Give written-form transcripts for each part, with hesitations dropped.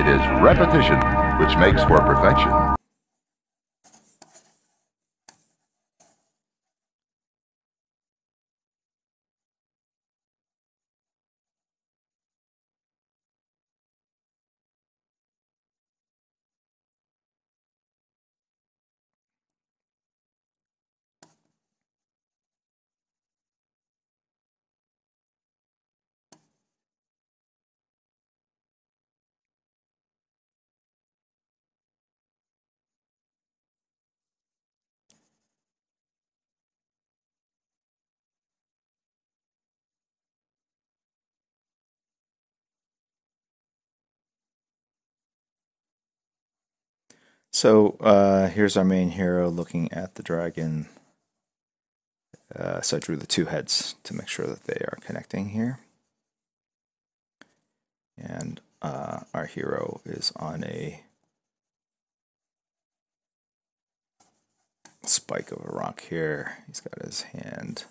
It is repetition which makes for perfection. So here's our main hero looking at the dragon. So I drew the two heads to make sure that they are connecting here. And our hero is on a spike of a rock here. He's got his hand.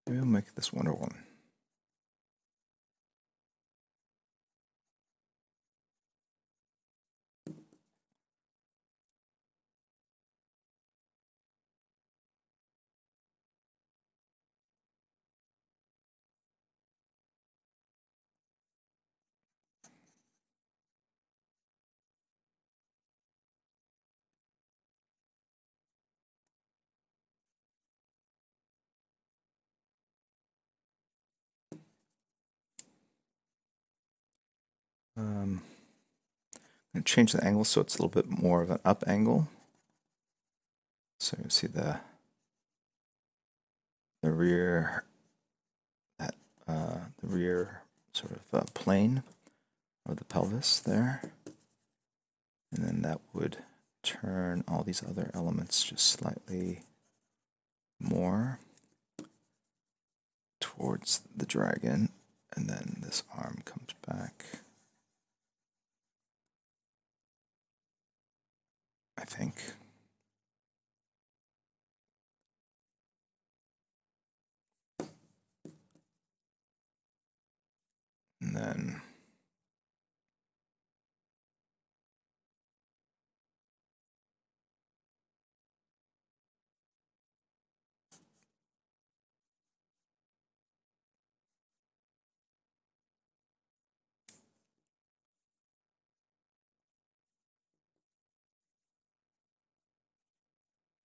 Maybe we'll make this Wonder Woman. I'm going to change the angle so it's a little bit more of an up angle. So you see the rear, the rear sort of plane of the pelvis there, and then that would turn all these other elements just slightly more towards the dragon, and then this arm comes back, I think. And then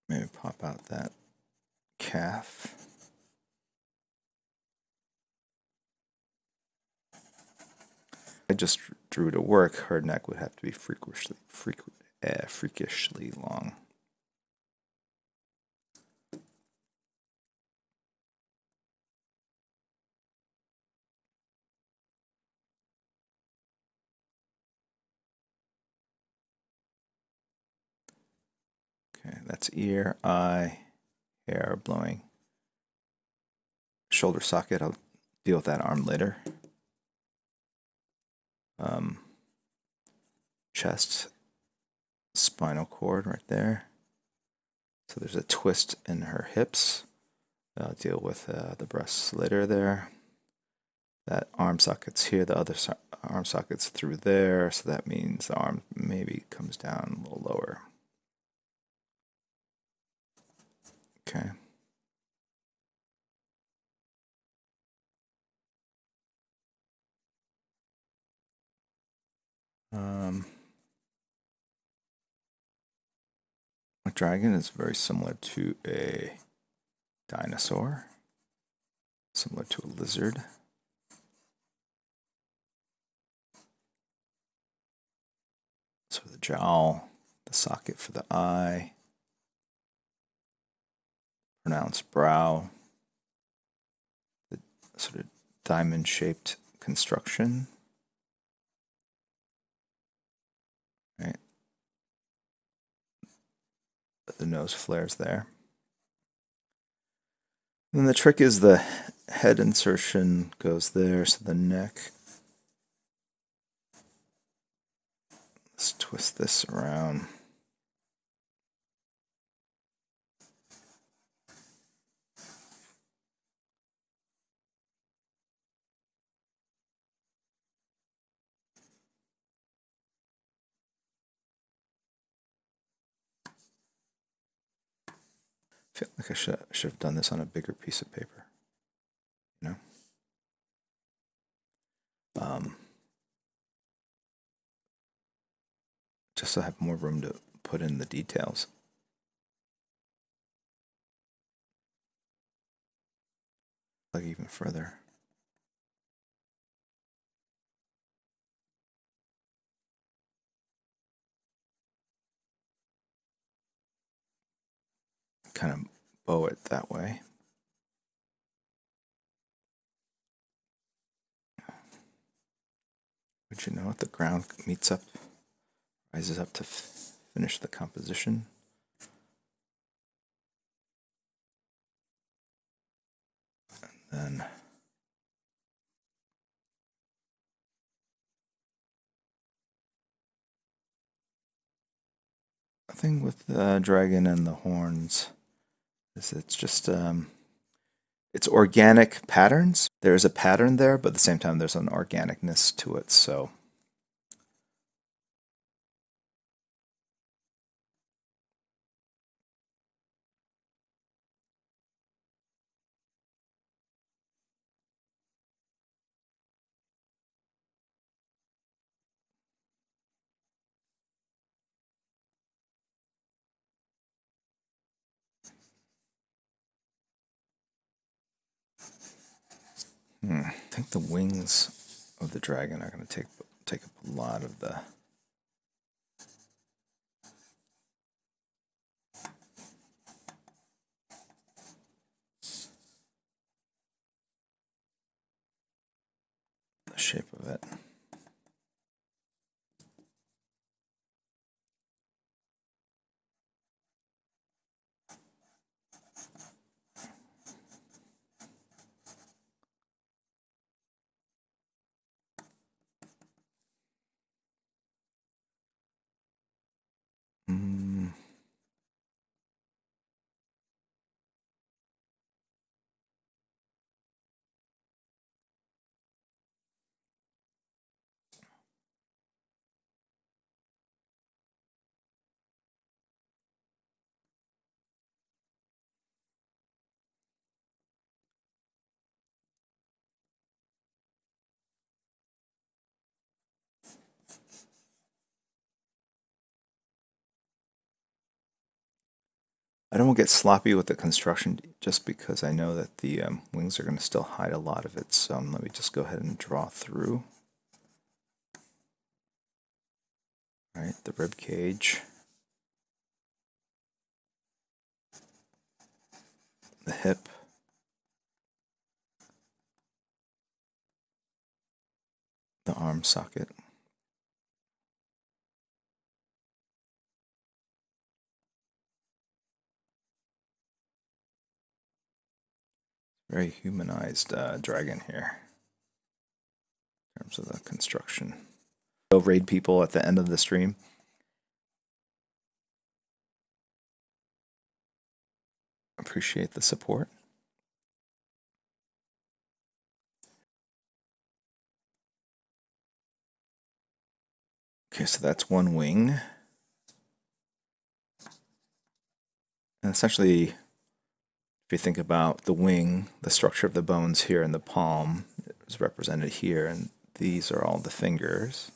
maybe pop out that calf. I just drew to work, her neck would have to be freakishly long. Okay, that's ear, eye, hair blowing. Shoulder socket, I'll deal with that arm later. Chest, spinal cord right there. So there's a twist in her hips. I'll deal with the breasts later there. That arm socket's here, the other arm socket's through there, so that means the arm maybe comes down a little lower. Okay. A dragon is very similar to a dinosaur, similar to a lizard. So the jowl, the socket for the eye, pronounced brow, the sort of diamond-shaped construction. Right. The nose flares there. And the trick is the head insertion goes there, so the neck is twist this around. I feel like I should have done this on a bigger piece of paper, you know? Just to have more room to put in the details. Like even further. Kind of bow it that way. But you know what? The ground meets up, rises up to finish the composition. And then the thing with the dragon and the horns is it's just it's organic patterns. There's a pattern there, but at the same time there's an organicness to it. So I think the wings of the dragon are going to take up a lot of the shape of it. I don't want to get sloppy with the construction just because I know that the wings are going to still hide a lot of it. So let me just go ahead and draw through. All right, the rib cage, the hip, the arm socket. Very humanized dragon here in terms of the construction. Go raid people at the end of the stream. Appreciate the support. Okay, so that's one wing. And essentially, if you think about the wing, the structure of the bones here in the palm is represented here, and these are all the fingers.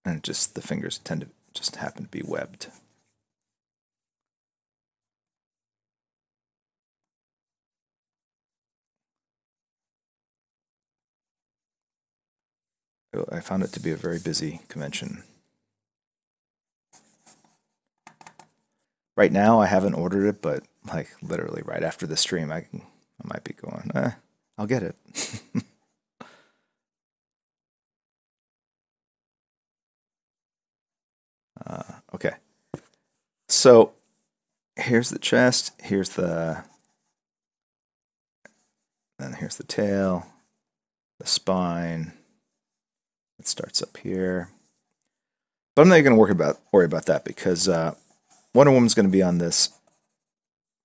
And just the fingers tend to just happen to be webbed. I found it to be a very busy convention. Right now, I haven't ordered it, but like literally right after the stream, I might be going, I'll get it. Okay. So here's the chest, here's the tail, the spine, It starts up here. But I'm not going to worry about that because Wonder Woman's going to be on this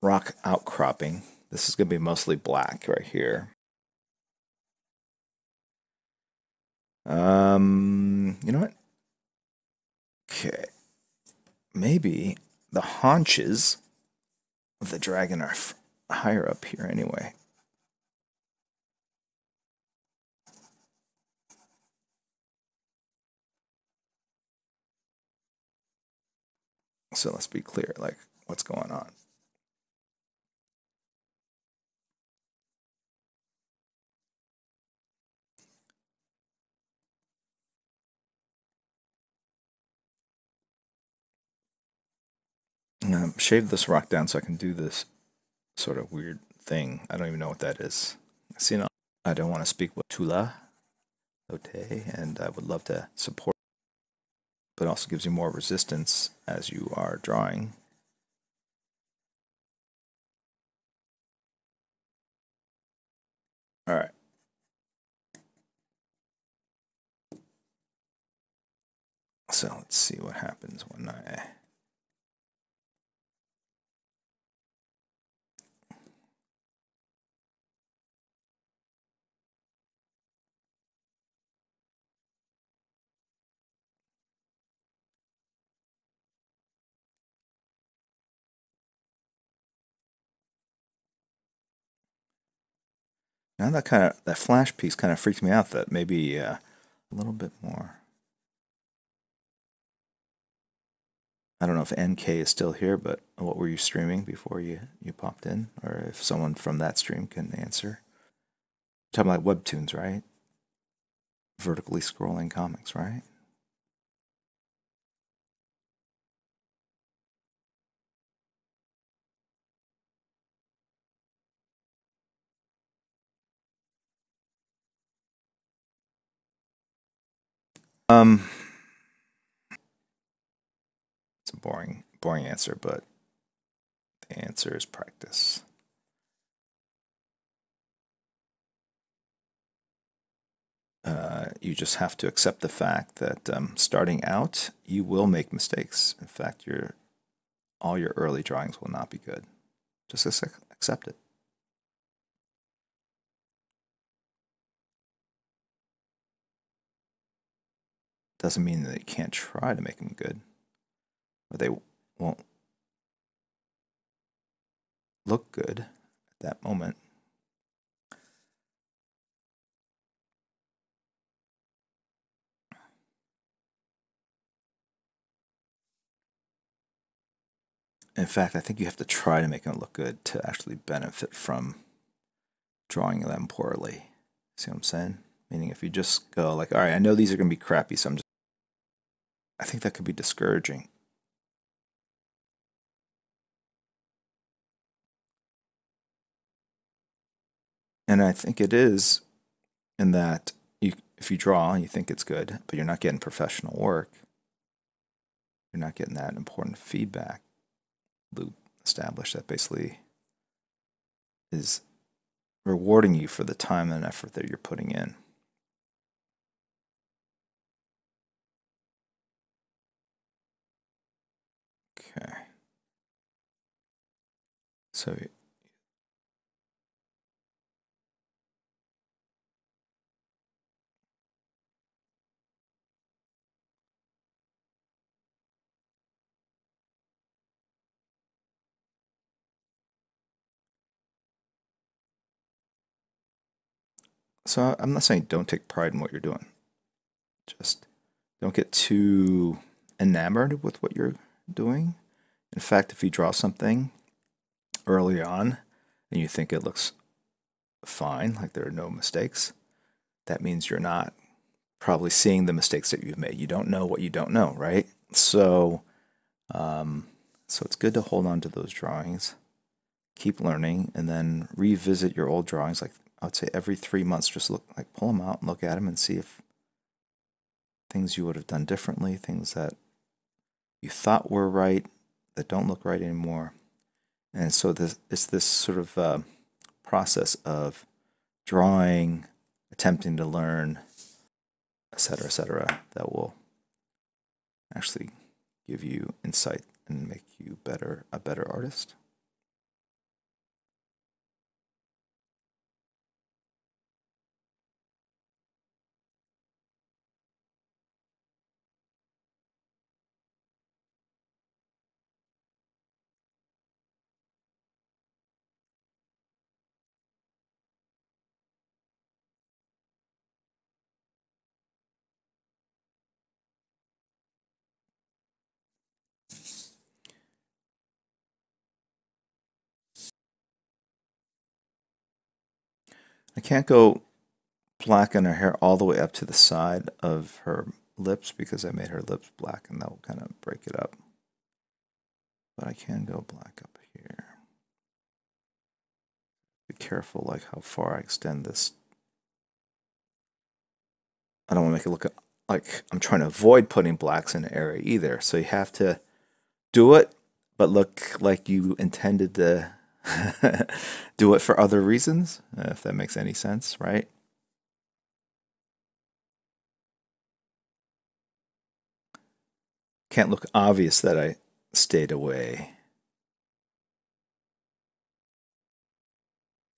rock outcropping. This is going to be mostly black right here. You know what? Okay. Maybe the haunches of the dragon are higher up here anyway. So let's be clear, like, what's going on. Shave this rock down so I can do this sort of weird thing. I don't even know what that is. See, no, I don't want to speak with Tula Lote, and I would love to support, but also gives you more resistance as you are drawing. All right. So let's see what happens when I. Now that flash piece kind of freaked me out. That maybe a little bit more. I don't know if NK is still here, but what were you streaming before you popped in? Or if someone from that stream can answer. Talking about webtoons, right? Vertically scrolling comics, right? It's a boring answer, but the answer is practice. You just have to accept the fact that starting out, you will make mistakes. In fact, all your early drawings will not be good. Just accept it. Doesn't mean that you can't try to make them good, or they won't look good at that moment. In fact, I think you have to try to make them look good to actually benefit from drawing them poorly. See what I'm saying? Meaning, if you just go like, all right, I know these are going to be crappy, so I think that could be discouraging. And I think it is in that if you draw and you think it's good, but you're not getting professional work, you're not getting that important feedback loop established that basically is rewarding you for the time and effort that you're putting in. Okay. So I'm not saying don't take pride in what you're doing. Just don't get too enamored with what you're doing. In fact, if you draw something early on and you think it looks fine, like there are no mistakes, that means you're not probably seeing the mistakes that you've made. You don't know what you don't know, right? So it's good to hold on to those drawings, keep learning, and then revisit your old drawings. Like I would say every 3 months, just pull them out and look at them and see if things you would have done differently, things that you thought were right that don't look right anymore. And so it's this sort of process of drawing, attempting to learn, etc., that will actually give you insight and make you a better artist. I can't go blacken her hair all the way up to the side of her lips because I made her lips black and that will kind of break it up. But I can go black up here. Be careful like how far I extend this. I don't want to make it look like I'm trying to avoid putting blacks in the area either. So you have to do it, but look like you intended to do it for other reasons, if that makes any sense, right? Can't look obvious that I stayed away.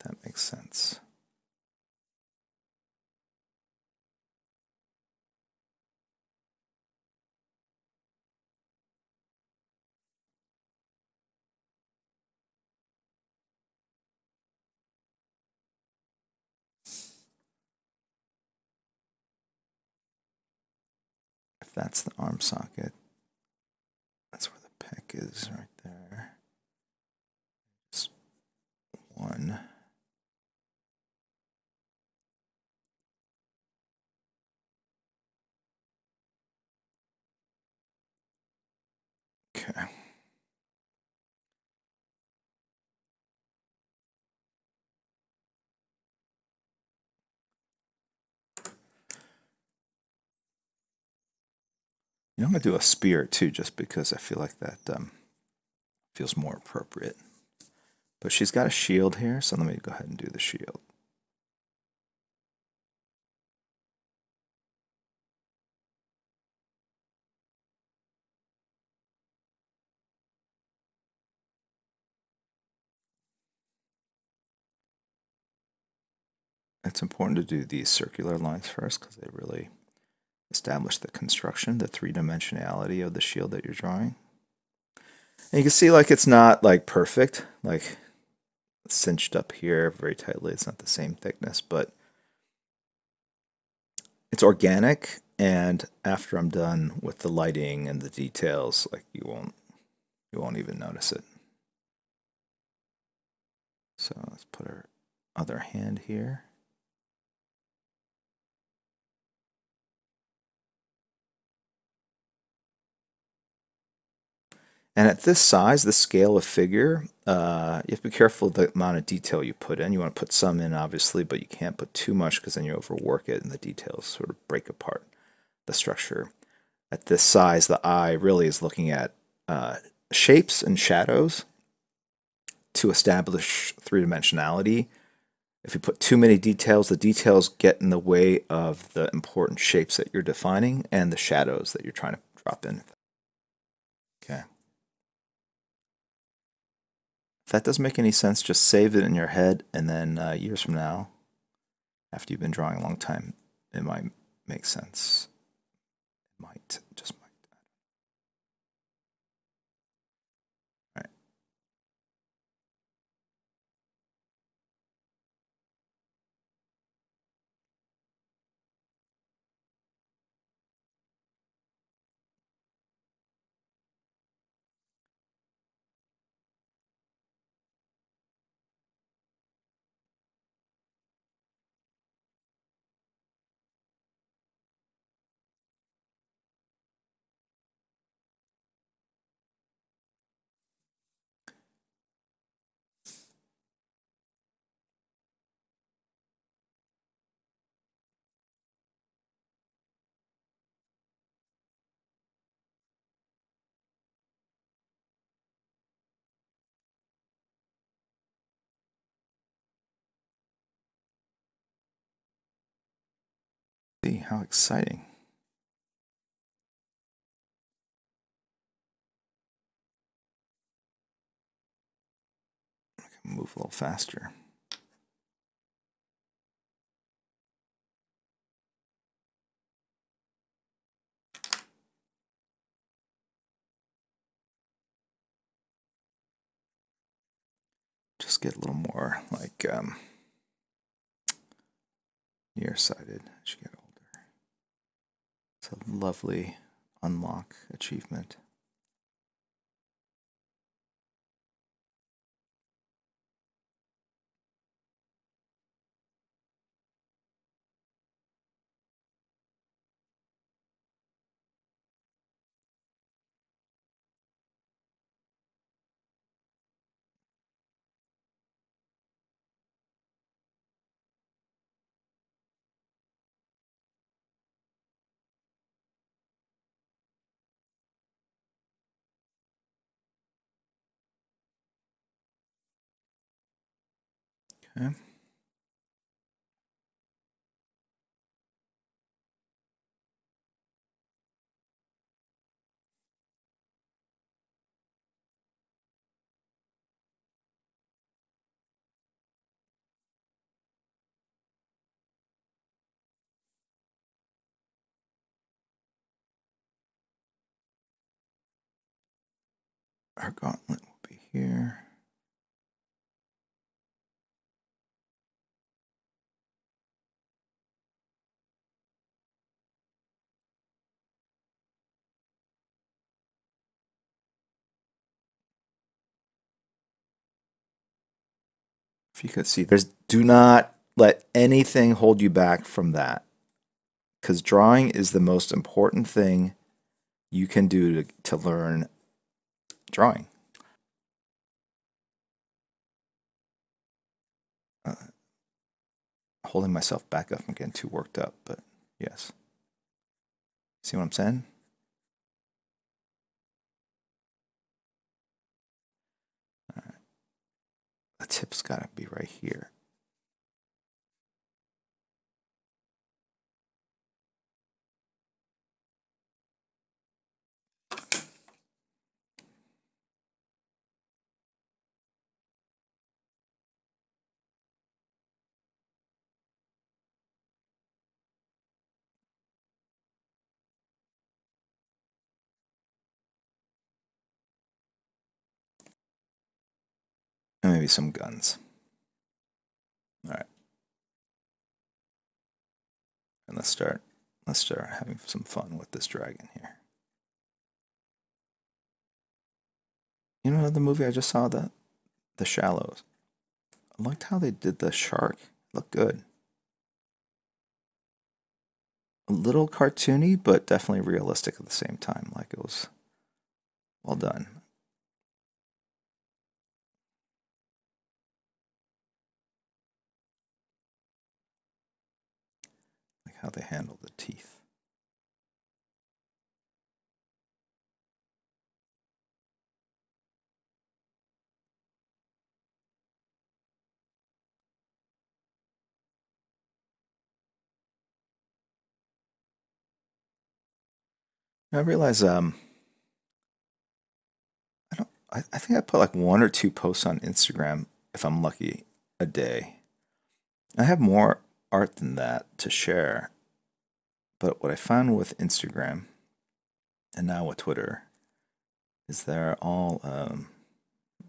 That makes sense. If that's the arm socket, that's where the pec is right there. Just one. Okay. You know, I'm gonna do a spear too, just because I feel like that feels more appropriate. But she's got a shield here, so let me go ahead and do the shield. It's important to do these circular lines first because they really establish the construction, the three-dimensionality of the shield that you're drawing. And you can see like it's not like perfect, like cinched up here very tightly. It's not the same thickness, but it's organic. And after I'm done with the lighting and the details, like you won't even notice it. So let's put our other hand here. And at this size, the scale of figure, you have to be careful the amount of detail you put in. You want to put some in, obviously, but you can't put too much because then you overwork it and the details sort of break apart the structure. At this size, the eye really is looking at shapes and shadows to establish three-dimensionality. If you put too many details, the details get in the way of the important shapes that you're defining and the shadows that you're trying to drop in. Okay. If that doesn't make any sense, just save it in your head, and then years from now, after you've been drawing a long time, it might make sense. It might, just might. All right. See, how exciting. move a little faster. Just get a little more like nearsighted as you get older. It's a lovely unlock achievement. Okay. Our gauntlet will be here. If you could see, do not let anything hold you back from that, because drawing is the most important thing you can do to learn drawing. Holding myself back up from getting too worked up, but yes. See what I'm saying? All right. The tip's gotta be right here. And maybe some guns. All right. And let's start having some fun with this dragon here. You know the movie I just saw, The Shallows? I liked how they did the shark. It looked good. A little cartoony, but definitely realistic at the same time. Like it was well done. Like how they handled the teeth. I realize I think I put like 1 or 2 posts on Instagram if I'm lucky a day. I have more art than that to share, but what I found with Instagram and now with Twitter is they're all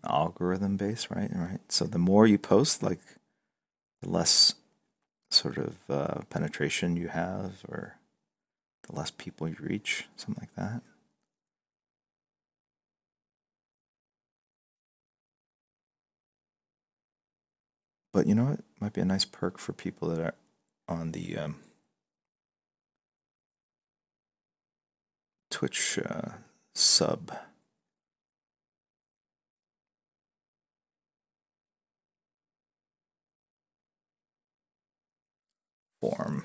algorithm based, right? Right. So the more you post, like the less sort of penetration you have, or the less people you reach, something like that. But you know what? Might be a nice perk for people that are on the Twitch sub. Form.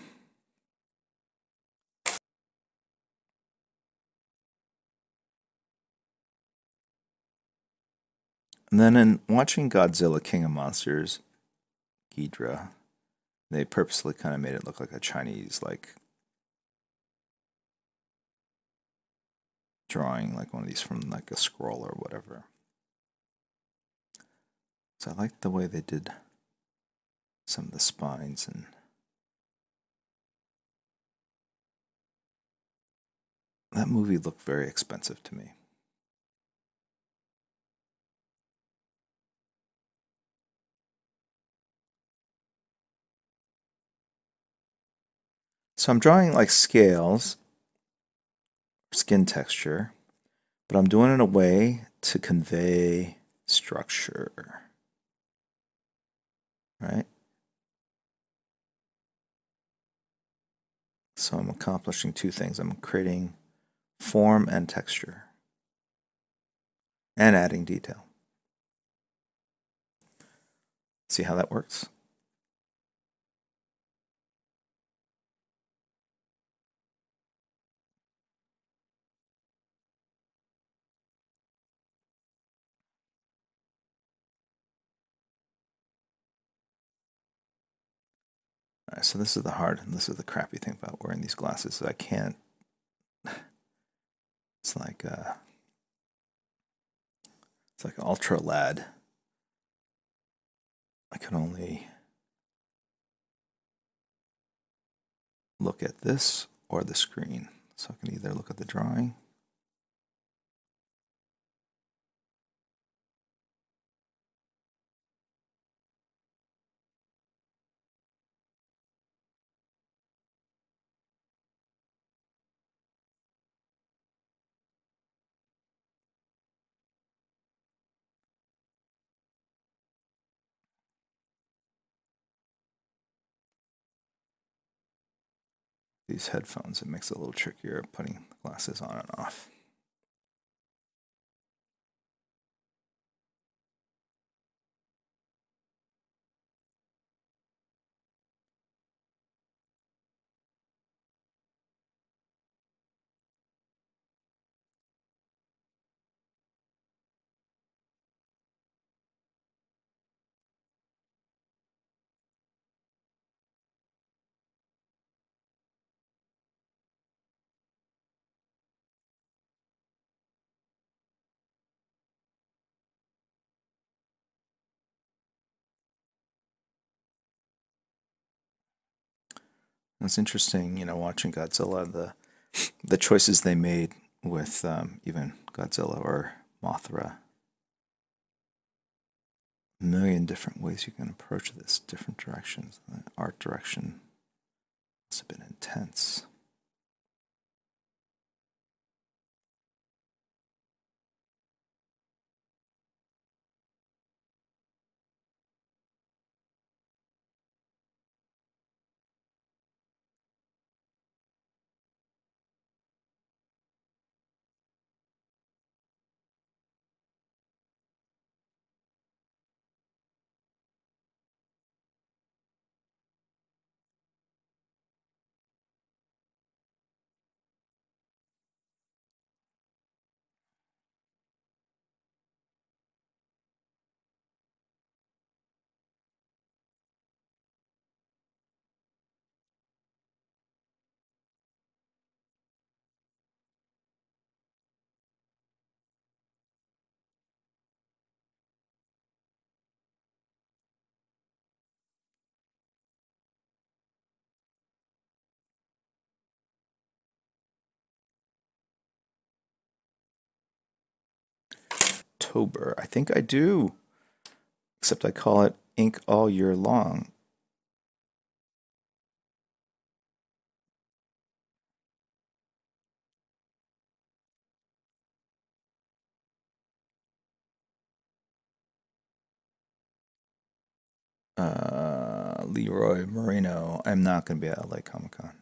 And then in watching Godzilla King of Monsters, Ghidra, they purposely kind of made it look like a Chinese like drawing, like one of these from like a scroll or whatever. So I like the way they did some of the spines, and that movie looked very expensive to me. So I'm drawing like scales, skin texture, but I'm doing it in a way to convey structure, right? So I'm accomplishing two things. I'm creating form and texture and adding detail. See how that works? All right, so this is the hard, and this is the crappy thing about wearing these glasses. I can't. It's like ultra lad. I can only look at this or the screen. So I can either look at the drawing. These headphones, it makes it a little trickier putting glasses on and off. It's interesting, watching Godzilla, the choices they made with even Godzilla or Mothra. A million different ways you can approach this, different directions. The art direction must have been intense. October, I think I do, except I call it ink all year long. Leroy Moreno. I'm not going to be at LA Comic Con.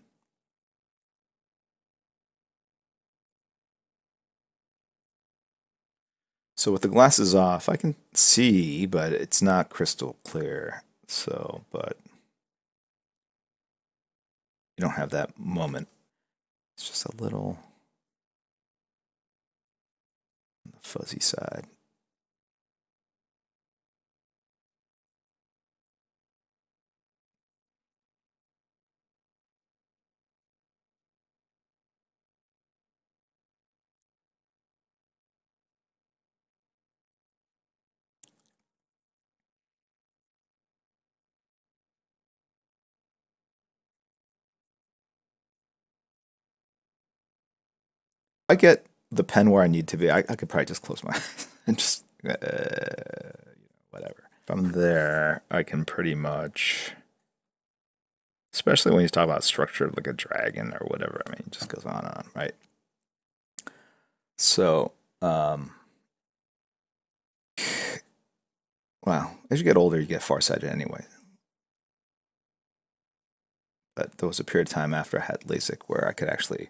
So with the glasses off, I can see, but it's not crystal clear. So, but you don't have that moment. It's just a little on the fuzzy side. I get the pen where I need to be. I could probably just close my eyes and just whatever. If I'm there, I can pretty much, especially when you talk about structure like a dragon or whatever. I mean, it just goes on and on, right? So, well, as you get older, you get farsighted anyway. But there was a period of time after I had LASIK where I could actually.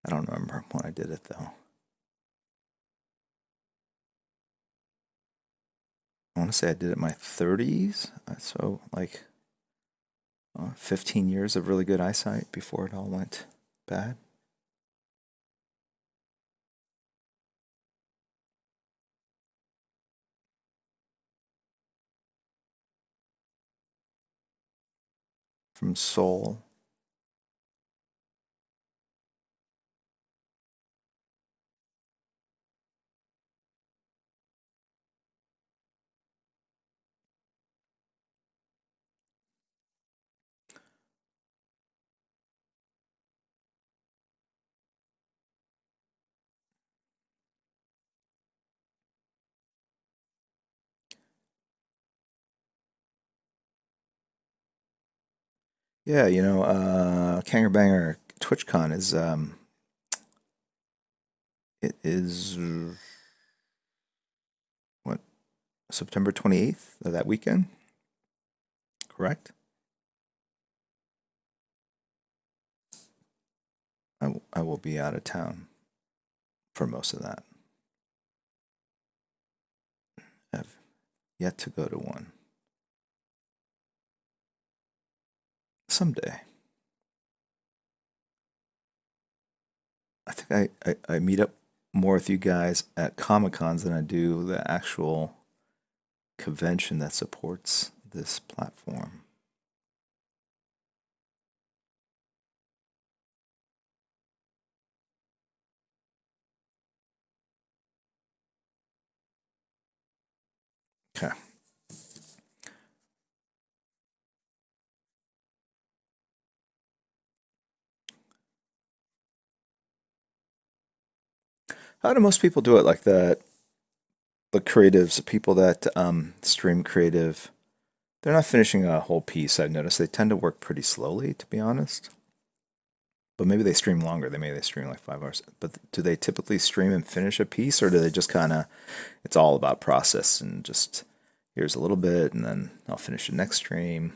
I don't remember when I did it though. I want to say I did it in my 30s. So, like, 15 years of really good eyesight before it all went bad. From Seoul. Yeah, Kanger Banger TwitchCon is it is what, September 28th of that weekend, correct? I will be out of town for most of that. I've yet to go to one. Someday. I think I meet up more with you guys at Comic Cons than I do the actual convention that supports this platform. Okay. How do most people do it like that? The creatives, the people that stream creative, they're not finishing a whole piece. I've noticed they tend to work pretty slowly, to be honest. But maybe they stream longer. They stream like 5 hours. But do they typically stream and finish a piece, or do they just kind of? It's all about process and just here's a little bit, and then I'll finish the next stream.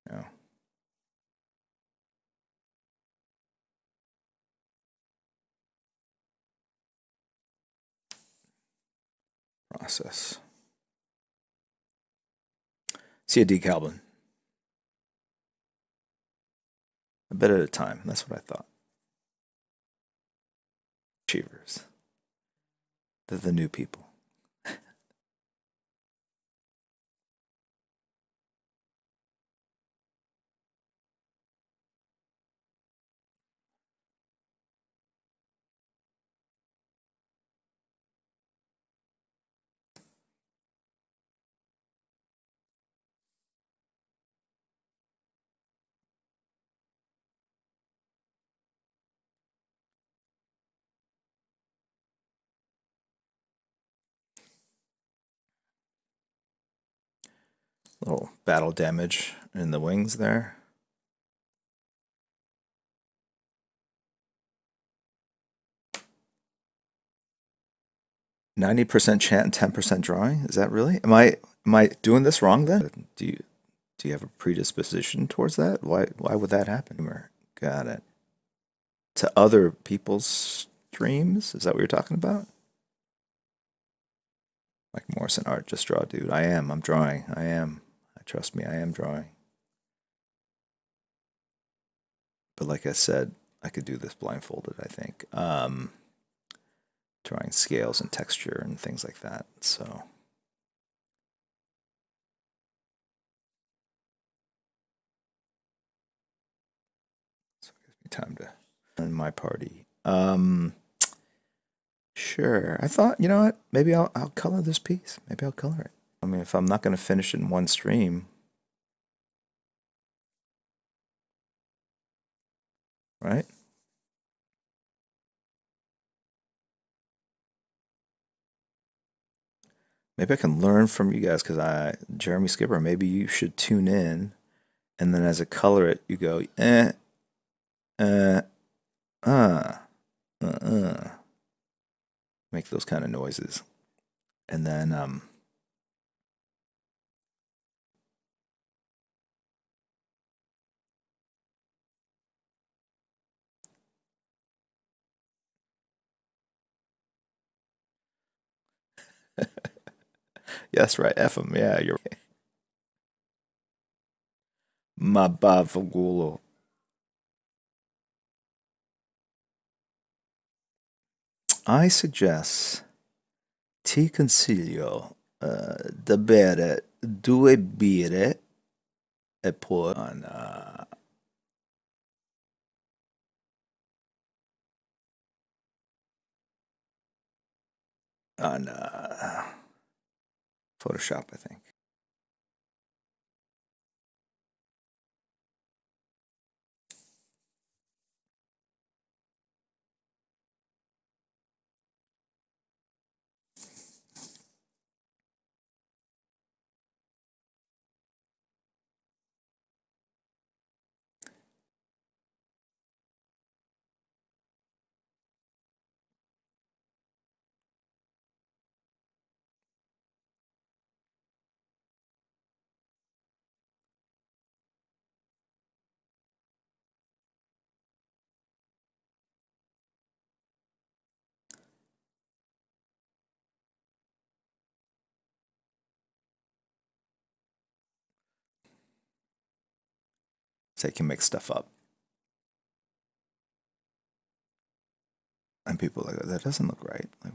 You know, process. See a decalbin. A bit at a time. That's what I thought. Achievers. They're the new people. Little battle damage in the wings there. 90% chant and 10% drawing? Is that really? Am I doing this wrong then? Do you have a predisposition towards that? Why would that happen? Got it. To other people's streams? Is that what you're talking about? Like Morrison Art, just draw, dude. I'm drawing. I am. Trust me, I am drawing. But like I said, I could do this blindfolded, I think. Drawing scales and texture and things like that. So it gives me time to run my party. Sure. I thought, you know what? Maybe I'll color this piece. Maybe I'll color it. I mean, if I'm not going to finish it in one stream, right? Maybe I can learn from you guys because Jeremy Skipper, maybe you should tune in and then as I color it, you go, uh, uh, uh. Make those kind of noises. And then, yes, right, F them. Yeah, you're Mabavugulo. I suggest ti consiglio da bere 2 birre e poi on Photoshop, I think. So you can make stuff up. And people are like, that doesn't look right. Like,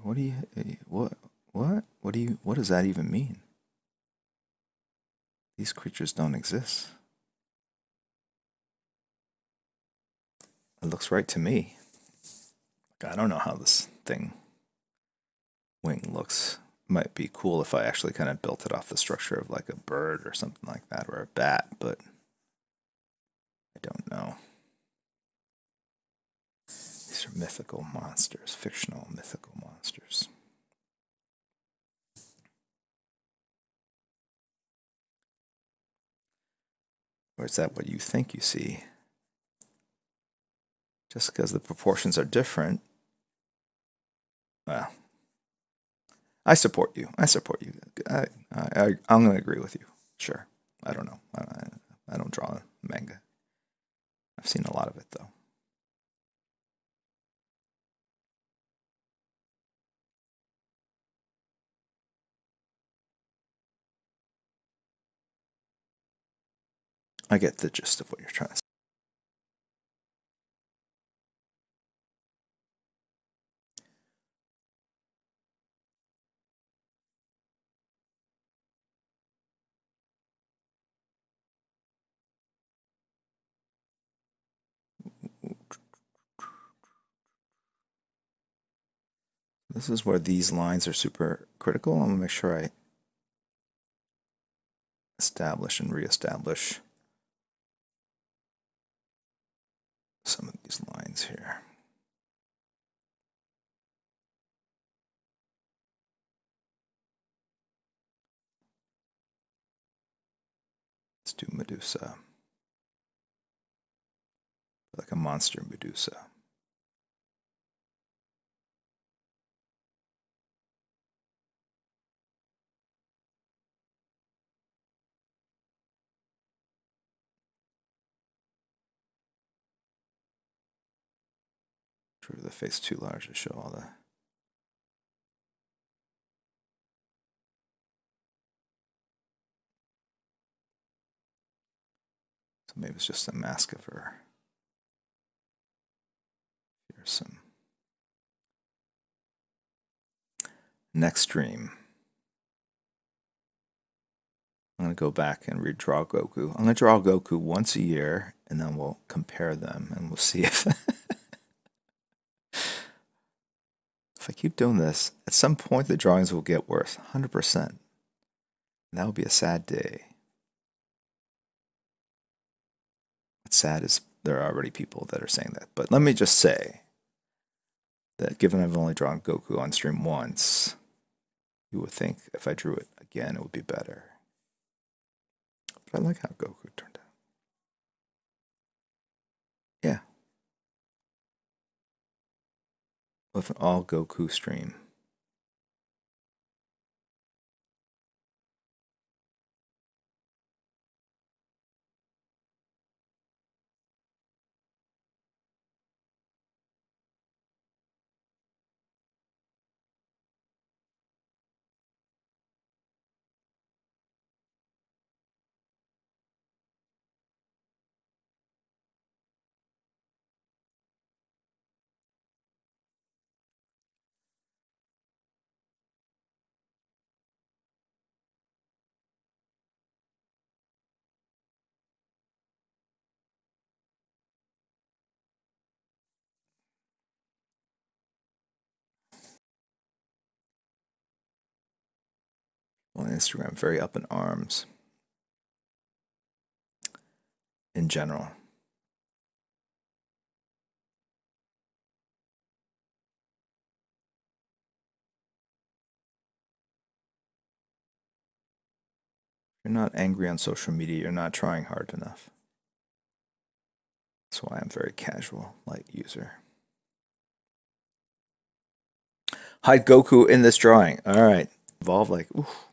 what does that even mean? These creatures don't exist. It looks right to me. Like, I don't know how this wing looks. Might be cool if I actually kind of built it off the structure of like a bird or something like that, or a bat, but I don't know. These are mythical monsters, fictional mythical monsters. Or is that what you think you see? Just because the proportions are different. Well, I support you. I support you. I'm going to agree with you. Sure. I don't know. I don't draw manga. I've seen a lot of it, though. I get the gist of what you're trying to say. This is where these lines are super critical. I'm going to make sure I establish and reestablish some of these lines here. Let's do Medusa. Like a monster Medusa. Drew the face too large to show all the. So maybe it's just a mask of her. Here's some. Next stream. I'm going to go back and redraw Goku. I'm going to draw Goku once a year, and then we'll compare them, and we'll see if if I keep doing this, at some point the drawings will get worse, 100%. And that will be a sad day. What's sad is there are already people that are saying that. But let me just say that given I've only drawn Goku on stream once, you would think if I drew it again, it would be better. But I like how Goku turned out. Yeah. With an all Goku stream. On Instagram, very up in arms in general. If you're not angry on social media, you're not trying hard enough. That's why I'm very casual, light user. Hide Goku in this drawing. All right. Evolve like, oof.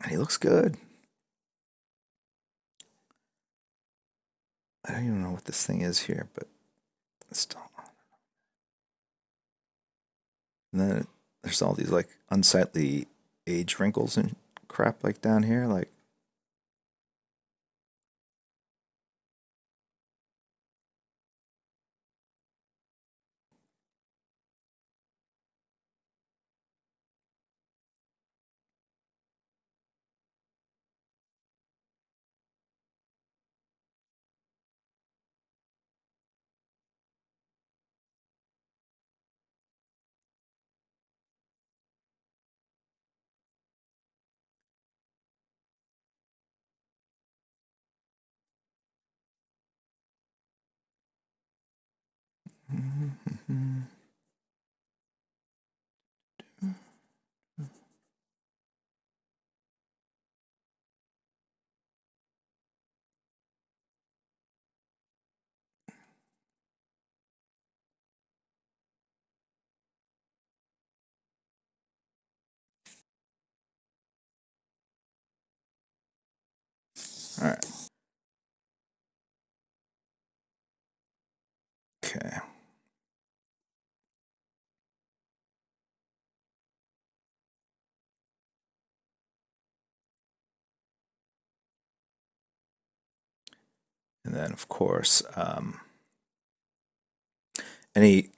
And he looks good. I don't even know what this thing is here, but still. And then there's all these like unsightly age wrinkles and crap like down here. Like, all right. Okay. And then, of course, any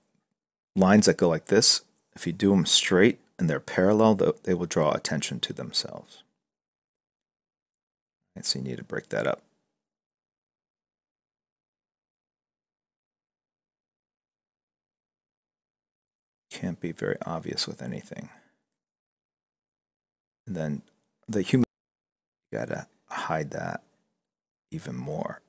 lines that go like this, if you do them straight and they're parallel, they will draw attention to themselves. And so you need to break that up. Can't be very obvious with anything. And then the human, you gotta hide that even more.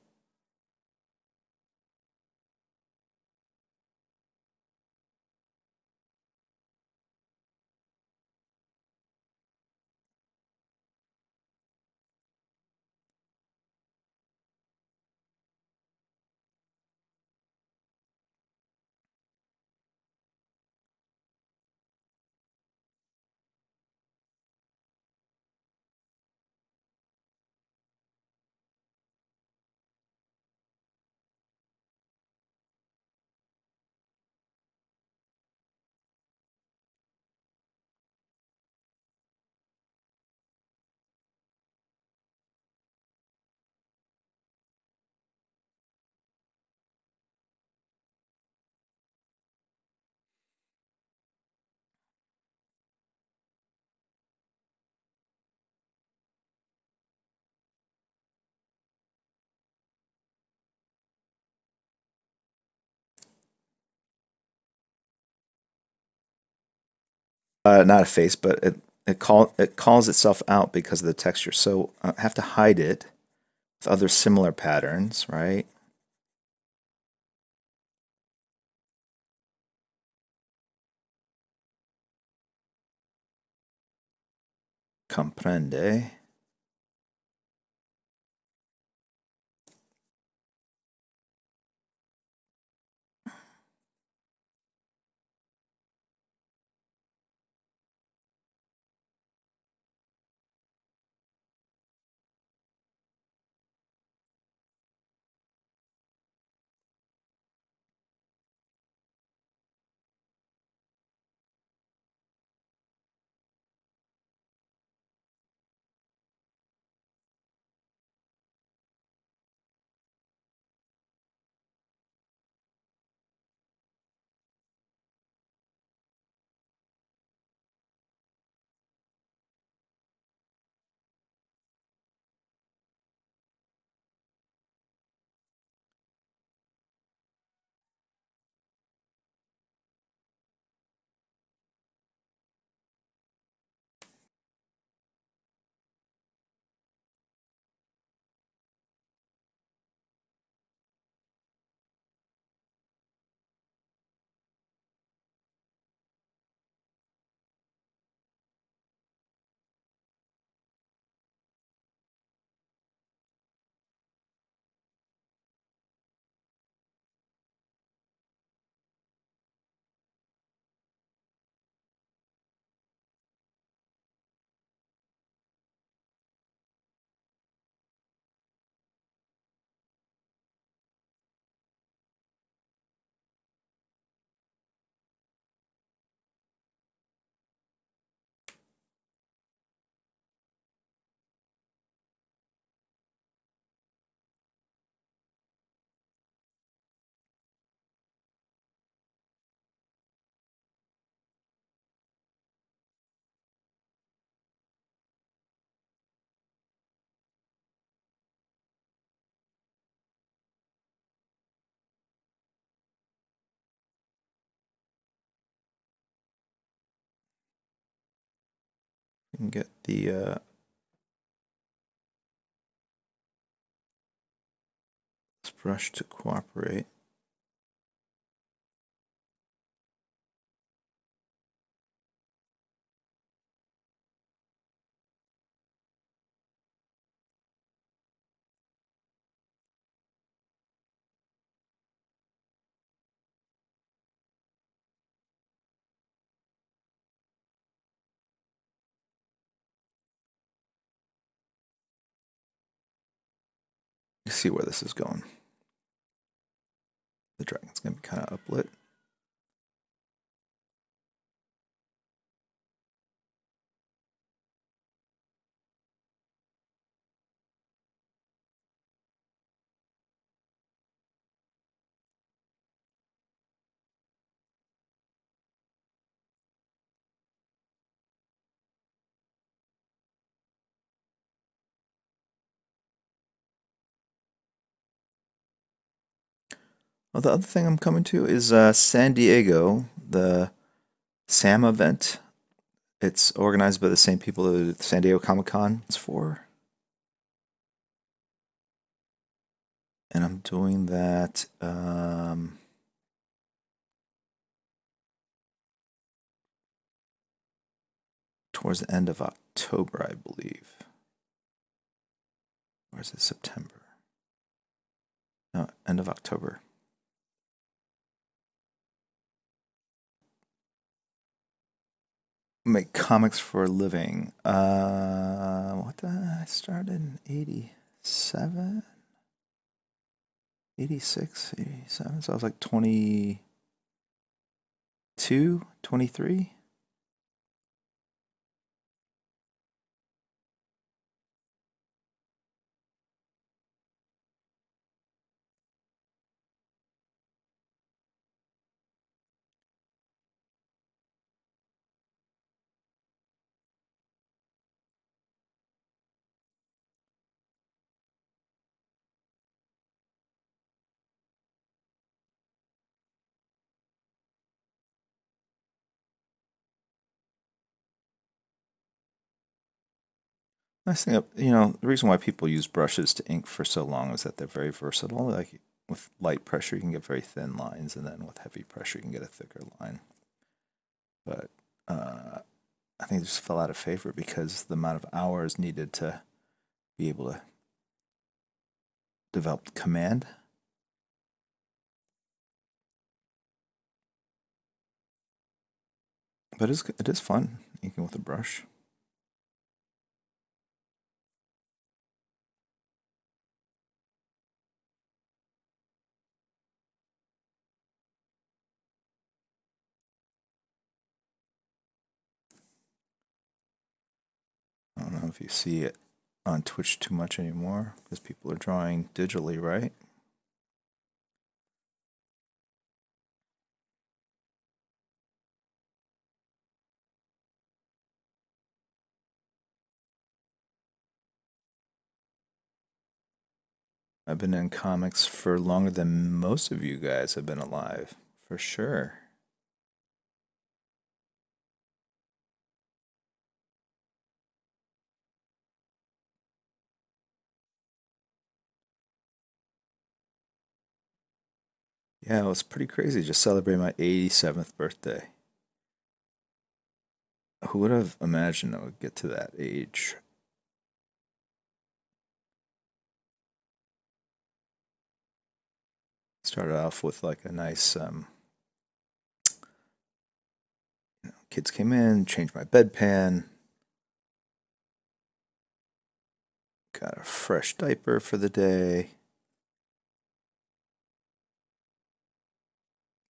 Not a face, but it calls itself out because of the texture. So I have to hide it with other similar patterns, right? Comprende. You can get the this brush to cooperate. You see where this is going. The dragon's gonna be kind of uplit. Well, the other thing I'm coming to is San Diego, the SAM event. It's organized by the same people that San Diego Comic Con is for. And I'm doing that towards the end of October, I believe. Or is it September? No, end of October. Make comics for a living. What the? I started in 87, 86, 87. So I was like 22, 23. Nice thing, you know, the reason why people use brushes to ink for so long is that they're very versatile. Like with light pressure, you can get very thin lines, and then with heavy pressure, you can get a thicker line. But I think it just fell out of favor because the amount of hours needed to be able to develop command. But it is fun inking with a brush. I don't know if you see it on Twitch too much anymore because people are drawing digitally, right? I've been in comics for longer than most of you guys have been alive, for sure. Yeah, it was pretty crazy. Just celebrating my 87th birthday. Who would have imagined I would get to that age? Started off with like a nice, kids came in, changed my bedpan, got a fresh diaper for the day.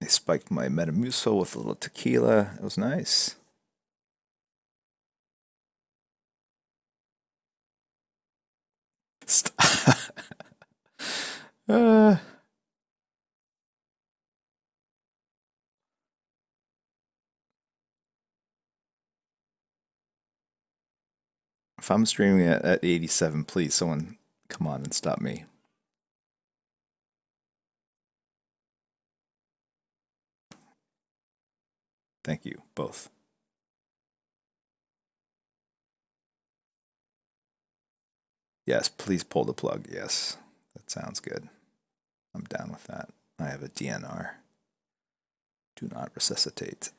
They spiked my Metamucil with a little tequila. It was nice. uh, if I'm streaming at 87, please, someone come on and stop me. Thank you, both. Yes, please pull the plug. Yes, that sounds good. I'm down with that. I have a DNR. Do not resuscitate.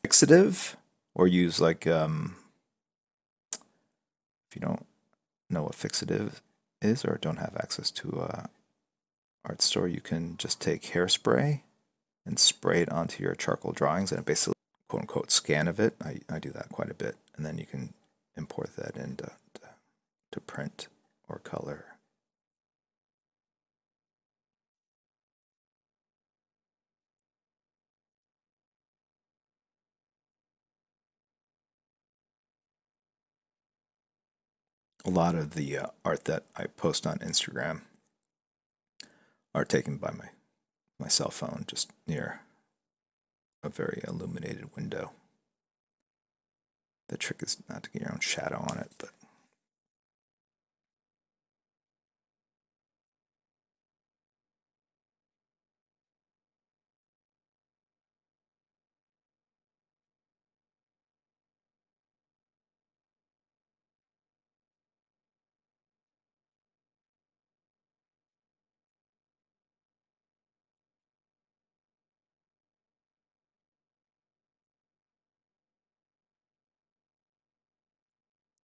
Fixative, or use like if you don't know what fixative is or don't have access to a art store, you can just take hairspray and spray it onto your charcoal drawings, and it basically quote unquote scan of it. I do that quite a bit, and then you can import that into to print or color. A lot of the art that I post on Instagram are taken by my cell phone, just near a very illuminated window. The trick is not to get your own shadow on it, but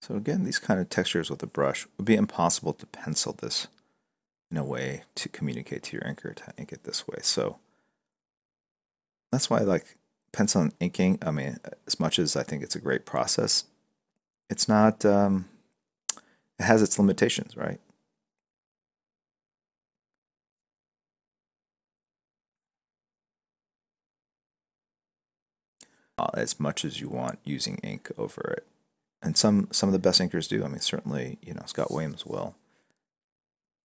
so again, these kind of textures with a brush would be impossible to pencil this in a way to communicate to your inker to ink it this way. So that's why I like pencil and inking. I mean, as much as I think it's a great process, it's not. It has its limitations, right? as much as you want using ink over it. And some of the best inkers do. I mean, certainly, Scott Williams will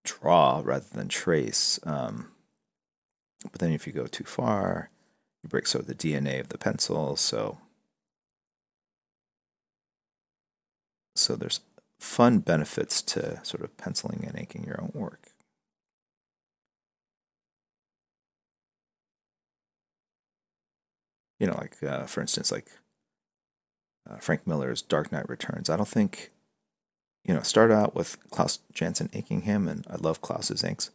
draw rather than trace. But then if you go too far, you break sort of the DNA of the pencil. So there's fun benefits to sort of penciling and inking your own work. Like for instance, like Frank Miller's Dark Knight Returns. I don't think, started out with Klaus Janson inking him, and I love Klaus's inks.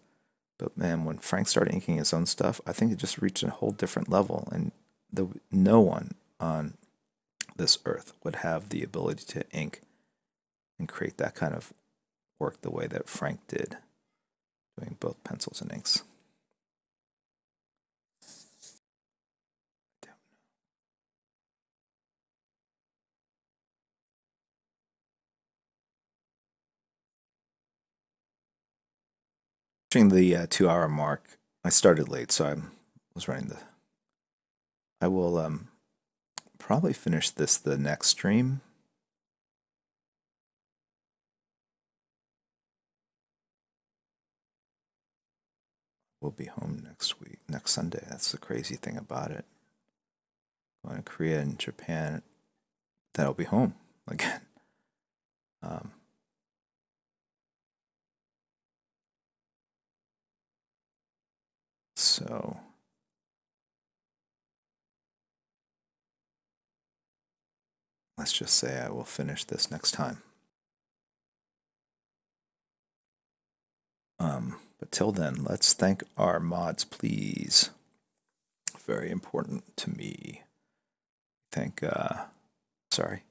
But man, when Frank started inking his own stuff, I think it just reached a whole different level, and no one on this earth would have the ability to ink and create that kind of work the way that Frank did, doing both pencils and inks. Reaching the 2 hour mark, I started late, so I was running the. I will probably finish this the next stream. We'll be home next week, next Sunday. That's the crazy thing about it. Going to Korea and Japan, then I'll be home again. So let's just say I will finish this next time. But till then, let's thank our mods, please. Very important to me. Thank, sorry.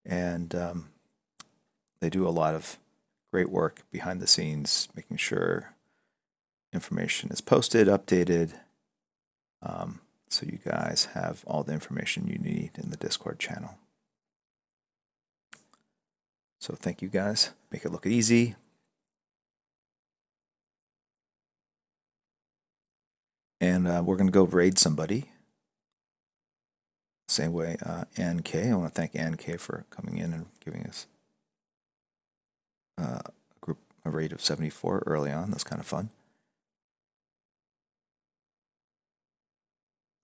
And they do a lot of great work behind the scenes, making sure information is posted, updated, so you guys have all the information you need in the Discord channel. So thank you guys. Make it look easy. And we're going to go raid somebody. Same way, Ann K. I want to thank Ann K for coming in and giving us a raid of 74 early on. That's kind of fun.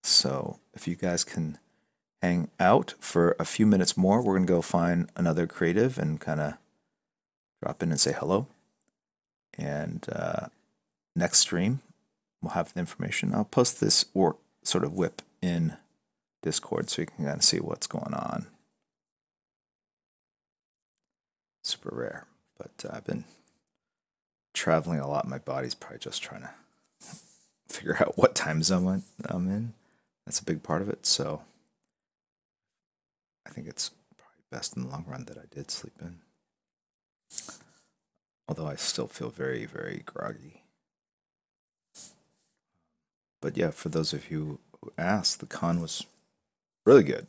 So if you guys can hang out for a few minutes more, we're going to go find another creative and kind of drop in and say hello. And next stream, we'll have the information. I'll post this or sort of whip in Discord so you can kind of see what's going on. Super rare, but I've been traveling a lot. My body's probably just trying to figure out what time zone I'm in. That's a big part of it. So I think it's probably best in the long run that I did sleep in. Although I still feel very, very groggy. But yeah, for those of you who asked, the con was really good.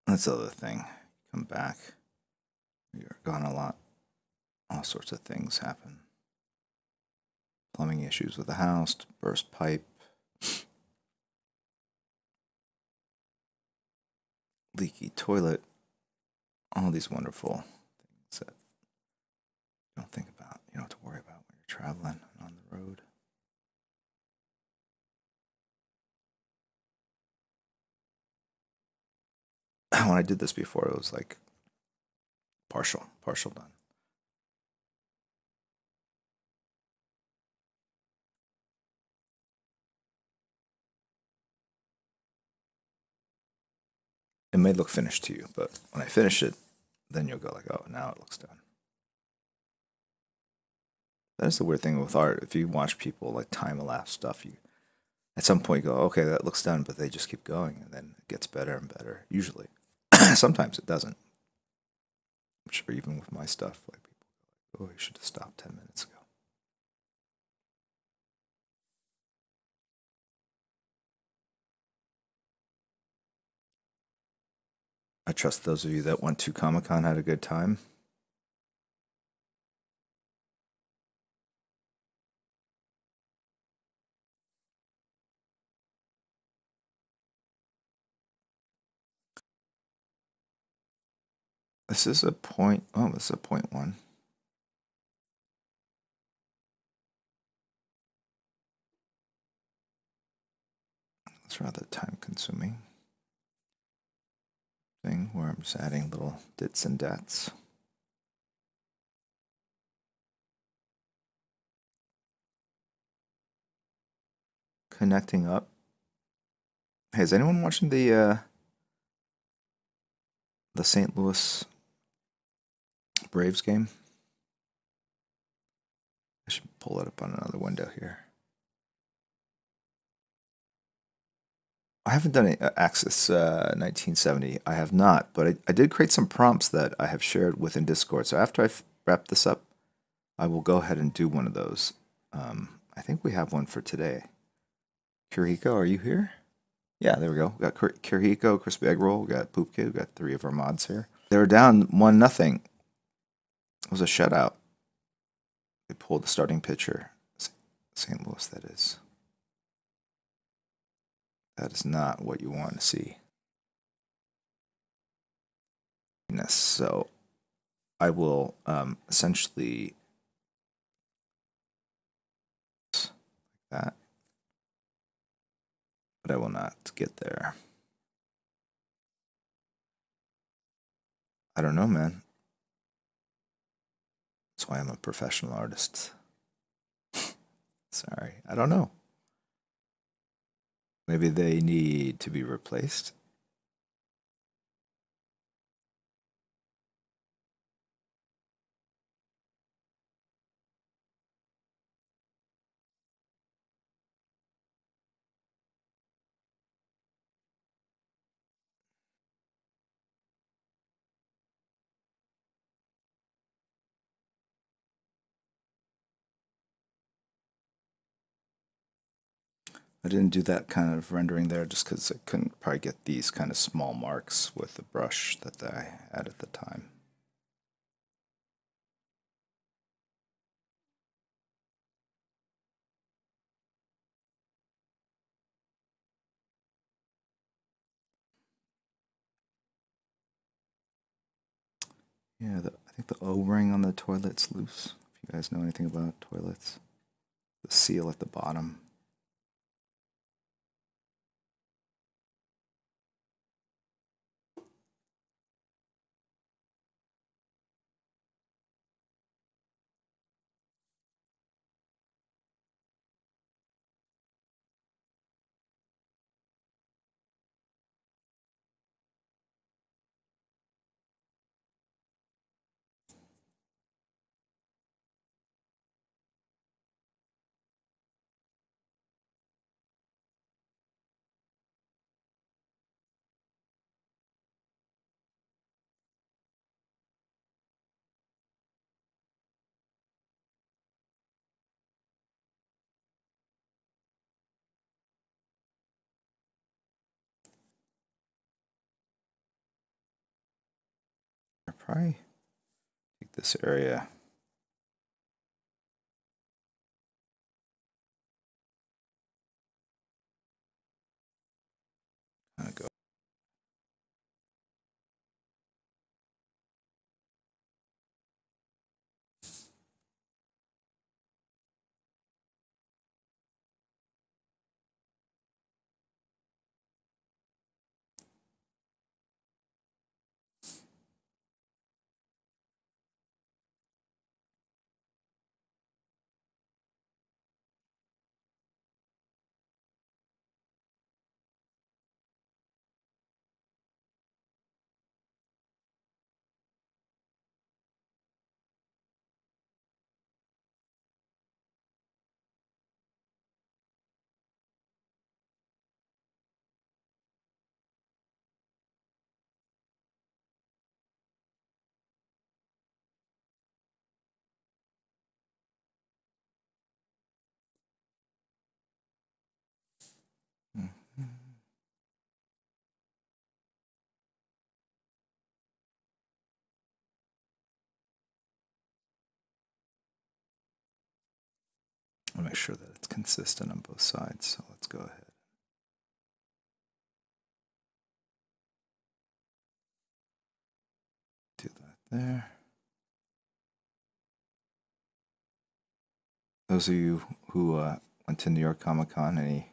That's the other thing. Come back. You're gone a lot. All sorts of things happen. Plumbing issues with the house, burst pipe, leaky toilet, all these wonderful things that you don't think about, you don't have to worry about when you're traveling on the road. When I did this before, it was like partial done. It may look finished to you, but when I finish it, then you'll go like, oh, now it looks done. That's the weird thing with art. If you watch people like time-elapse stuff, you at some point go, okay, that looks done, but they just keep going, and then it gets better and better. Usually, sometimes it doesn't. I'm sure even with my stuff, like people go, oh, you should have stopped 10 minutes ago. I trust those of you that went to Comic-Con had a good time. This is a point. Oh, this is a 0.1. It's rather time consuming thing where I'm just adding little dits and dats. Connecting up. Hey, is anyone watching the St. Louis Braves game? I should pull it up on another window here. I haven't done Axis 1970. I have not, but I did create some prompts that I have shared within Discord. So after I wrap this up, I will go ahead and do one of those. I think we have one for today. Kurihiko, are you here? Yeah, there we go. We got Kurihiko, Crispy Egg Roll, we got Poop Kid, we got 3 of our mods here. They were down 1-0. It was a shutout. They pulled the starting pitcher. St. Louis, that is. That is not what you want to see. So I will essentially that, but I will not get there. I don't know, man. That's why I'm a professional artist. Sorry, I don't know. Maybe they need to be replaced. I didn't do that kind of rendering there just because I couldn't probably get these kind of small marks with the brush that I had at the time. Yeah, I think the O-ring on the toilet's loose. If you guys know anything about toilets, the seal at the bottom. I probably take this area. Go. I'll make sure that it's consistent on both sides. So let's go ahead. Do there. Those of you who went to New York Comic Con, any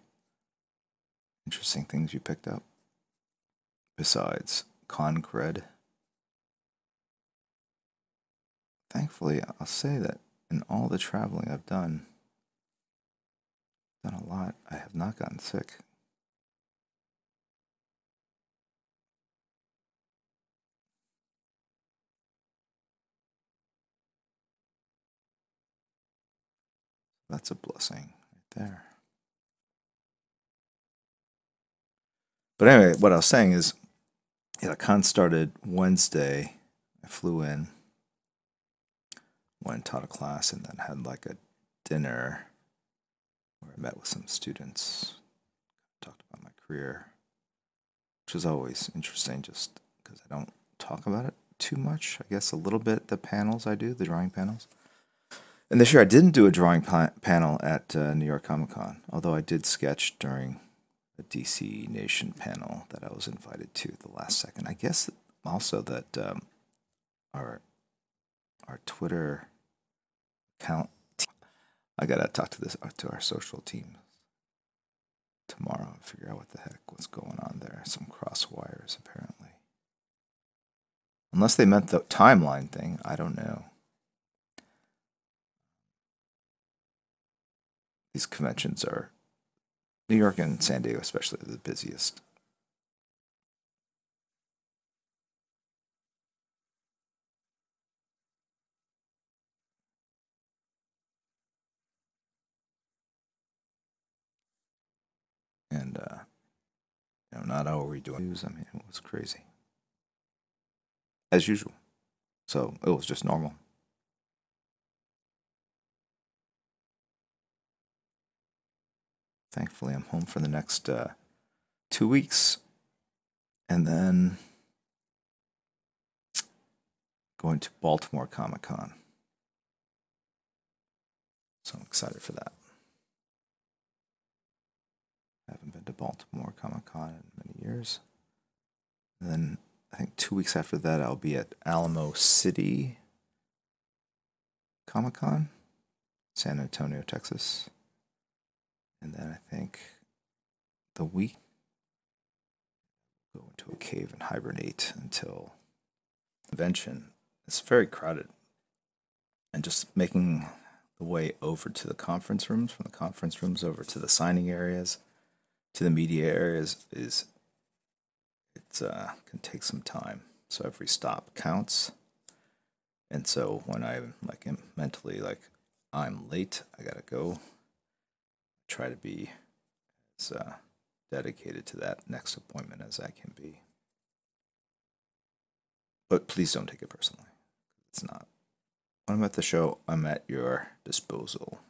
interesting things you picked up besides con cred? Thankfully, I'll say that in all the traveling I've done a lot, I have not gotten sick. That's a blessing right there. But anyway, what I was saying is, yeah, con started Wednesday. I flew in, went and taught a class, and then had like a dinner where I met with some students, talked about my career, which is always interesting just because I don't talk about it too much. I guess a little bit the panels I do, the drawing panels. And this year I didn't do a drawing panel at New York Comic Con, although I did sketch during the DC Nation panel that I was invited to at the last second. I guess also that our Twitter account. I gotta talk to our social team tomorrow and figure out what the heck was going on there. Some cross wires apparently, unless they meant the timeline thing. I don't know. These conventions are New York and San Diego, especially, the busiest. And not how are we doing news. I mean, it was crazy as usual. So it was just normal. Thankfully, I'm home for the next 2 weeks, and then going to Baltimore Comic Con. So I'm excited for that. I haven't been to Baltimore Comic Con in many years. And then I think 2 weeks after that, I'll be at Alamo City Comic Con, San Antonio, Texas. And then I think the week, go into a cave and hibernate until convention. It's very crowded. And just making the way over to the conference rooms, from the conference rooms over to the signing areas, to the media areas, is can take some time. So every stop counts. And so when I like am mentally like I'm late, I gotta go. Try to be as dedicated to that next appointment as I can be. But please don't take it personally. It's not. When I'm at the show, I'm at your disposal.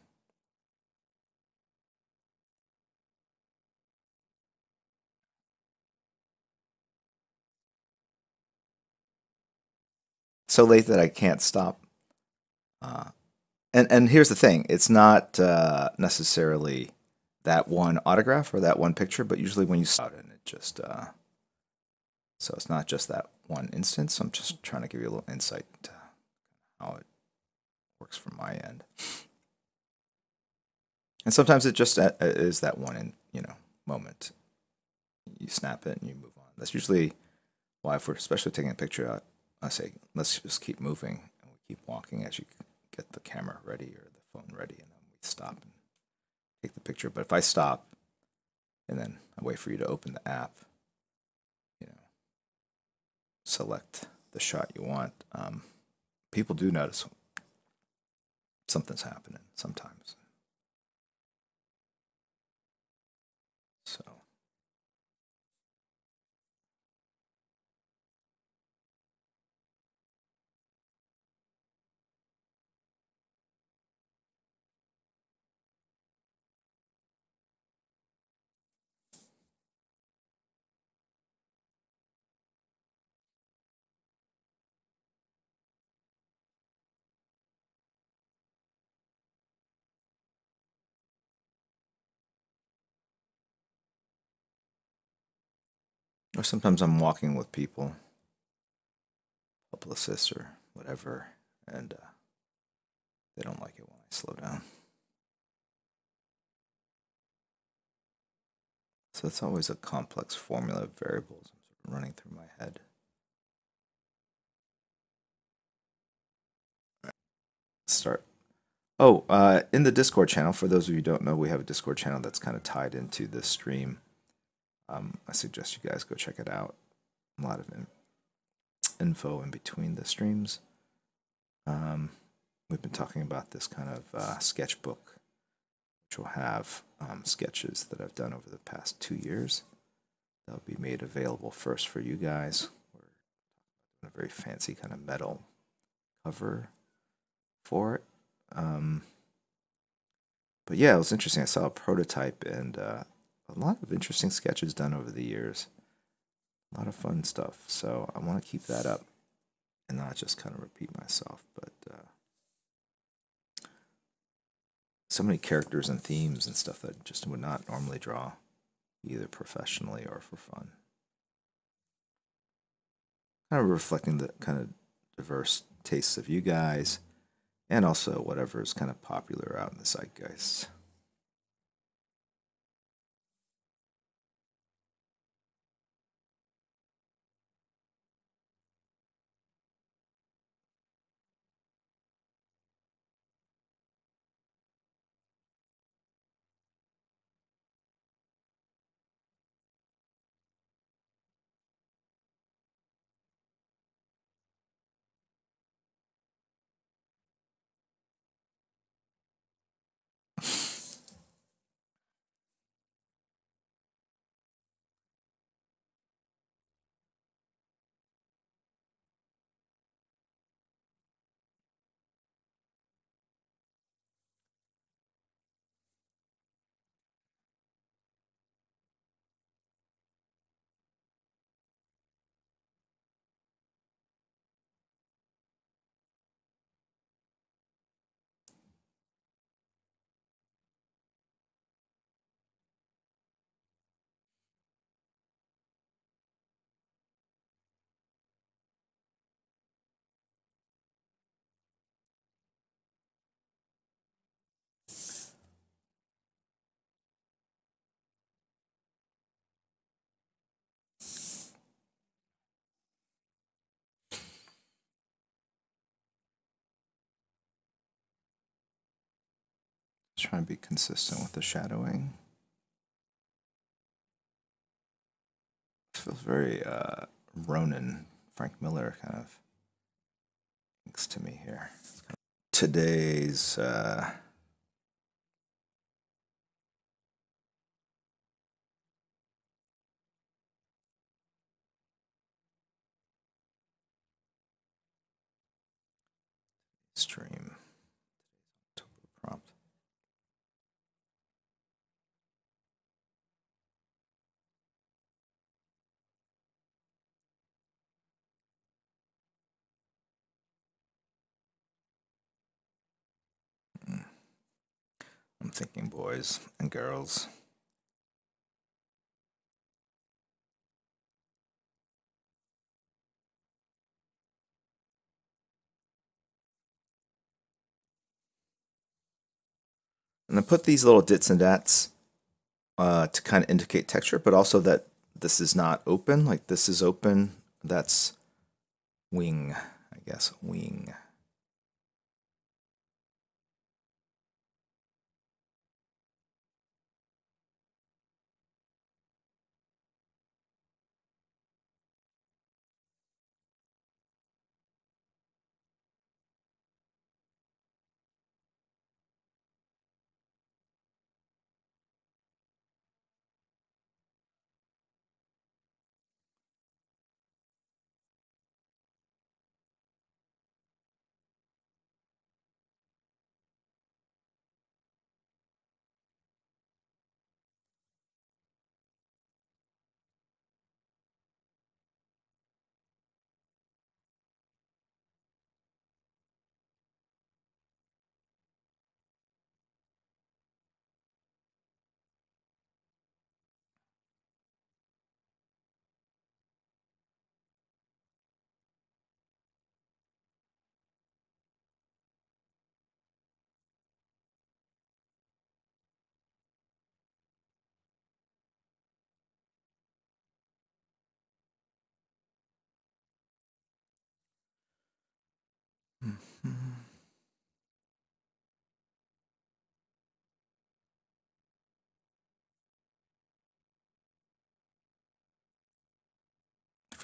So late that I can't stop. Uh, and here's the thing: it's not necessarily that one autograph or that one picture, but usually when you stop and it just so it's not just that one instance. I'm just trying to give you a little insight to how it works from my end. And sometimes it just is that one moment. You snap it and you move on. That's usually why, if we're especially taking a picture out, I say let's just keep moving and we keep walking as you get the camera ready or the phone ready, and then we stop and take the picture. But if I stop and then I wait for you to open the app, select the shot you want, people do notice something's happening sometimes. So or sometimes I'm walking with people, publicists or whatever, and they don't like it when I slow down. So it's always a complex formula of variables I'm sort of running through my head. Start. Oh, in the Discord channel, for those of you who don't know, we have a Discord channel that's kind of tied into this stream. I suggest you guys go check it out. A lot of info in between the streams. We've been talking about this kind of sketchbook, which will have sketches that I've done over the past 2 years. That'll be made available first for you guys. We're doing a very fancy kind of metal cover for it. But yeah, it was interesting. I saw a prototype and a lot of interesting sketches done over the years. A lot of fun stuff. So I want to keep that up and not just kind of repeat myself, but so many characters and themes and stuff that I just would not normally draw, either professionally or for fun. Kind of reflecting the kind of diverse tastes of you guys and also whatever is kind of popular out in the zeitgeist. Just trying to be consistent with the shadowing. This feels very Ronin, Frank Miller kind of thinks to me here. Today's stream prompt. I'm thinking boys and girls. And I put these little dits and dats to kind of indicate texture, but also that this is not open. Like this is open. That's wing, I guess. Wing.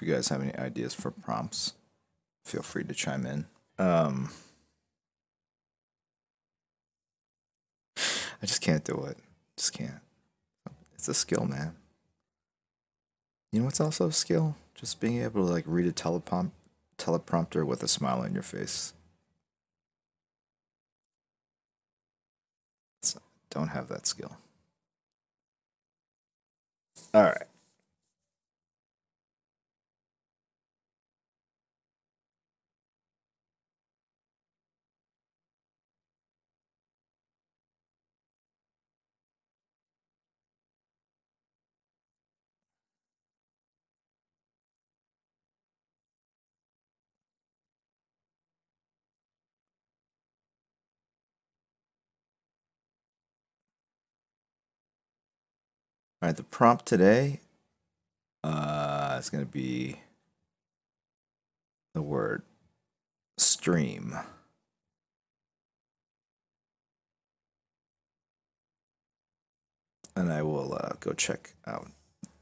If you guys have any ideas for prompts, feel free to chime in. I just can't do it. Just can't. It's a skill, man. You know what's also a skill? Just being able to like read a teleprompter with a smile on your face. Don't have that skill. All right. All right. The prompt today is going to be the word stream. And I will go check out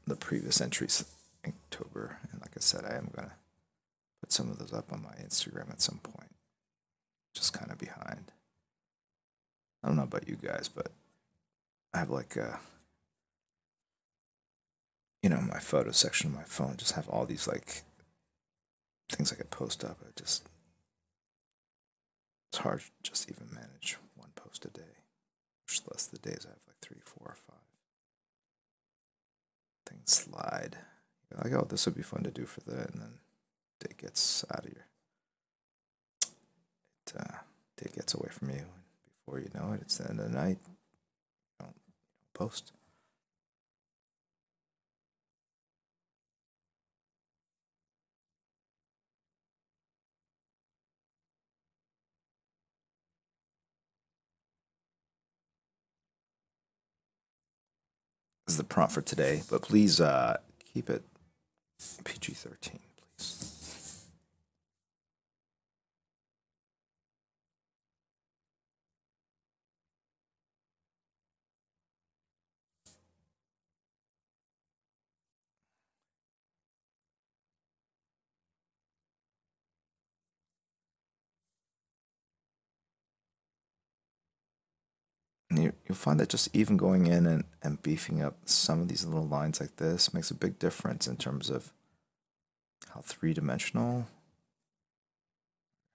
the previous entries in October. And like I said, I am going to put some of those up on my Instagram at some point. Just kind of behind. I don't know about you guys, but I have like my photo section of my phone just have all these like things I could post up. It's hard to just even manage one post a day. Much less the days I have like 3, 4, or 5 things slide. You're like, oh, this would be fun to do for that, and then day gets out of your day gets away from you. Before you know it, it's the end of the night. You don't post. This is the prompt for today, but please keep it PG-13, please. And you'll find that just even going in and beefing up some of these little lines like this makes a big difference in terms of how three-dimensional,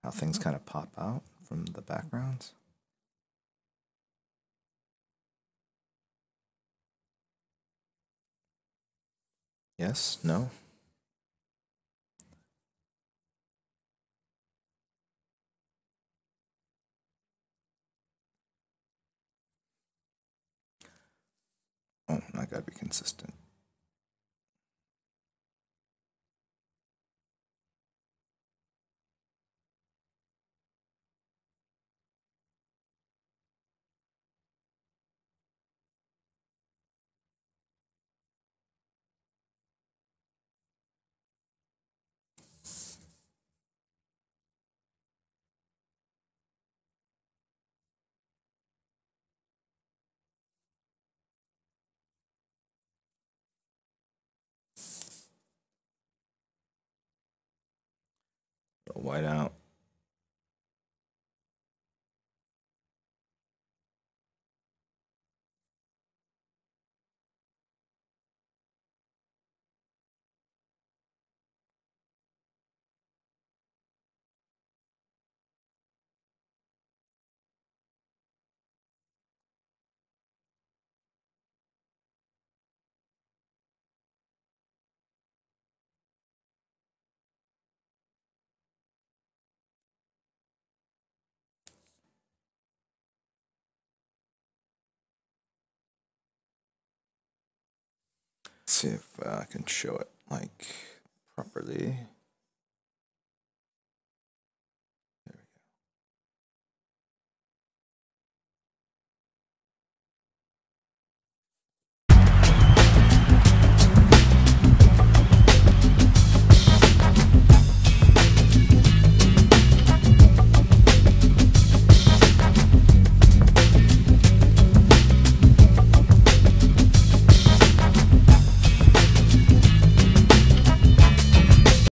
how things kind of pop out from the backgrounds. Yes? No? Oh, I gotta be consistent. White out. See if I can show it like properly.